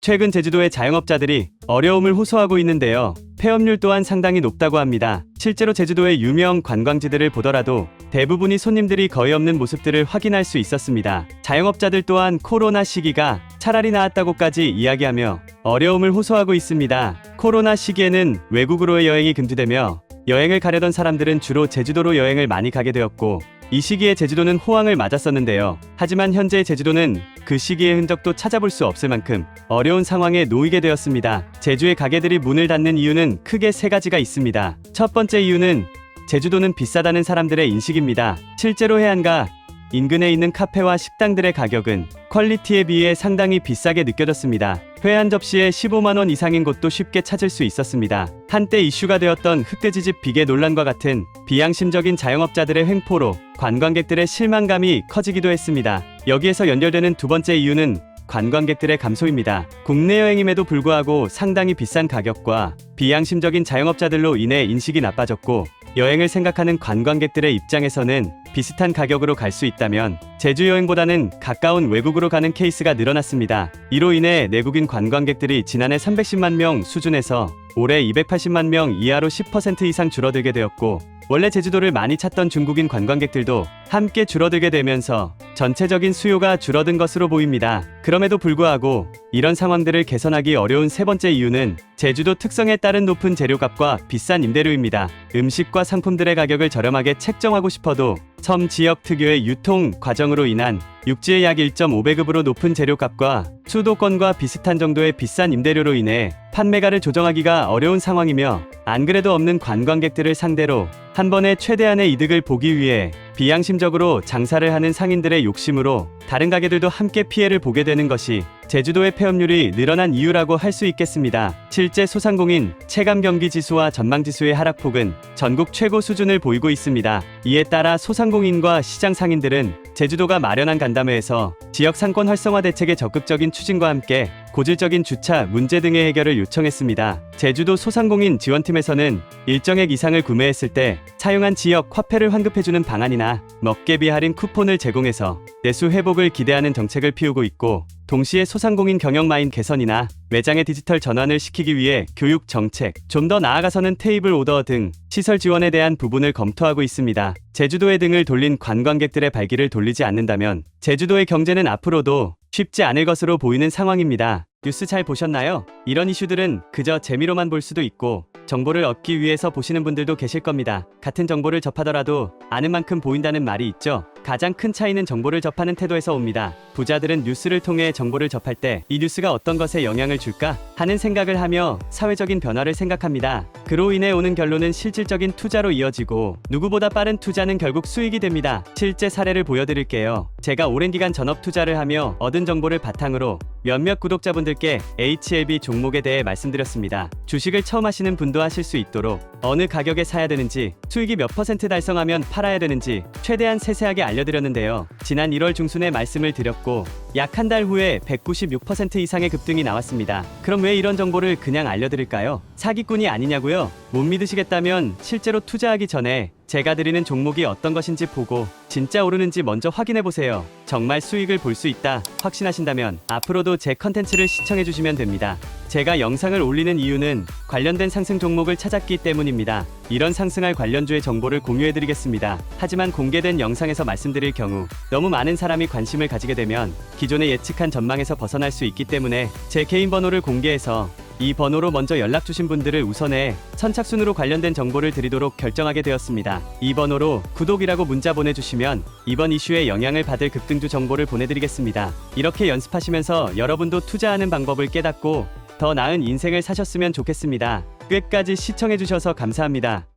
최근 제주도의 자영업자들이 어려움을 호소하고 있는데요. 폐업률 또한 상당히 높다고 합니다. 실제로 제주도의 유명 관광지들을 보더라도 대부분이 손님들이 거의 없는 모습들을 확인할 수 있었습니다. 자영업자들 또한 코로나 시기가 차라리 나았다고까지 이야기하며 어려움을 호소하고 있습니다. 코로나 시기에는 외국으로의 여행이 금지되며 여행을 가려던 사람들은 주로 제주도로 여행을 많이 가게 되었고, 이 시기에 제주도는 호황을 맞았었는데요. 하지만 현재 제주도는 그 시기의 흔적도 찾아볼 수 없을 만큼 어려운 상황에 놓이게 되었습니다. 제주의 가게들이 문을 닫는 이유는 크게 세 가지가 있습니다. 첫 번째 이유는 제주도는 비싸다는 사람들의 인식입니다. 실제로 해안가 인근에 있는 카페와 식당들의 가격은 퀄리티에 비해 상당히 비싸게 느껴졌습니다. 회 한 접시에 15만원 이상인 곳도 쉽게 찾을 수 있었습니다. 한때 이슈가 되었던 흑돼지집 비계 논란과 같은 비양심적인 자영업자들의 횡포로 관광객들의 실망감이 커지기도 했습니다. 여기에서 연결되는 두 번째 이유는 관광객들의 감소입니다. 국내 여행임에도 불구하고 상당히 비싼 가격과 비양심적인 자영업자들로 인해 인식이 나빠졌고, 여행을 생각하는 관광객들의 입장에서는 비슷한 가격으로 갈 수 있다면 제주 여행보다는 가까운 외국으로 가는 케이스가 늘어났습니다. 이로 인해 내국인 관광객들이 지난해 310만 명 수준에서 올해 280만 명 이하로 10% 이상 줄어들게 되었고, 원래 제주도를 많이 찾던 중국인 관광객들도 함께 줄어들게 되면서 전체적인 수요가 줄어든 것으로 보입니다. 그럼에도 불구하고 이런 상황들을 개선하기 어려운 세 번째 이유는 제주도 특성에 따른 높은 재료값과 비싼 임대료입니다. 음식과 상품들의 가격을 저렴하게 책정하고 싶어도 섬 지역 특유의 유통 과정으로 인한 육지의 약 1.5배급으로 높은 재료값과 수도권과 비슷한 정도의 비싼 임대료로 인해 판매가를 조정하기가 어려운 상황이며, 안 그래도 없는 관광객들을 상대로 한 번에 최대한의 이득을 보기 위해 비양심적으로 장사를 하는 상인들의 욕심으로 다른 가게들도 함께 피해를 보게 되는 것이 제주도의 폐업률이 늘어난 이유라고 할 수 있겠습니다. 실제 소상공인 체감 경기 지수와 전망 지수의 하락폭은 전국 최고 수준을 보이고 있습니다. 이에 따라 소상공인과 시장 상인들은 제주도가 마련한 간담회에서 지역 상권 활성화 대책의 적극적인 추진과 함께 고질적인 주차 문제 등의 해결을 요청했습니다. 제주도 소상공인 지원팀에서는 일정액 이상을 구매했을 때 사용한 지역 화폐를 환급해주는 방안이나 먹개비 할인 쿠폰을 제공해서 내수 회복을 기대하는 정책을 피우고 있고, 동시에 소상공인 경영 마인 개선이나 매장의 디지털 전환을 시키기 위해 교육 정책, 좀 더 나아가서는 테이블 오더 등 시설 지원에 대한 부분을 검토하고 있습니다. 제주도에 등을 돌린 관광객들의 발길을 돌리지 않는다면 제주도의 경제는 앞으로도 쉽지 않을 것으로 보이는 상황입니다. 뉴스 잘 보셨나요? 이런 이슈들은 그저 재미로만 볼 수도 있고 정보를 얻기 위해서 보시는 분들도 계실 겁니다. 같은 정보를 접하더라도 아는 만큼 보인다는 말이 있죠. 가장 큰 차이는 정보를 접하는 태도에서 옵니다. 부자들은 뉴스를 통해 정보를 접할 때 이 뉴스가 어떤 것에 영향을 줄까 하는 생각을 하며 사회적인 변화를 생각합니다. 그로 인해 오는 결론은 실질적인 투자로 이어지고, 누구보다 빠른 투자는 결국 수익이 됩니다. 실제 사례를 보여드릴게요. 제가 오랜 기간 전업 투자를 하며 얻은 정보를 바탕으로 몇몇 구독자분들께 HLB 종목에 대해 말씀드렸습니다. 주식을 처음 하시는 분도 하실 수 있도록 어느 가격에 사야 되는지, 수익이 몇 % 달성하면 팔아야 되는지 최대한 세세하게 알려드렸는데요. 지난 1월 중순에 말씀을 드렸고 약 한 달 후에 196% 이상의 급등이 나왔습니다. 그럼 왜 이런 정보를 그냥 알려드릴까요? 사기꾼이 아니냐고요? 못 믿으시겠다면 실제로 투자하기 전에 제가 드리는 종목이 어떤 것인지 보고 진짜 오르는지 먼저 확인해보세요. 정말 수익을 볼 수 있다 확신하신다면 앞으로도 제 컨텐츠를 시청해주시면 됩니다. 제가 영상을 올리는 이유는 관련된 상승 종목을 찾았기 때문입니다. 이런 상승할 관련주의 정보를 공유해드리겠습니다. 하지만 공개된 영상에서 말씀드릴 경우 너무 많은 사람이 관심을 가지게 되면 기존에 예측한 전망에서 벗어날 수 있기 때문에 제 개인 번호를 공개해서 이 번호로 먼저 연락 주신 분들을 우선해 선착순으로 관련된 정보를 드리도록 결정하게 되었습니다. 이 번호로 구독이라고 문자 보내주시면 이번 이슈에 영향을 받을 급등주 정보를 보내드리겠습니다. 이렇게 연습하시면서 여러분도 투자하는 방법을 깨닫고 더 나은 인생을 사셨으면 좋겠습니다. 끝까지 시청해주셔서 감사합니다.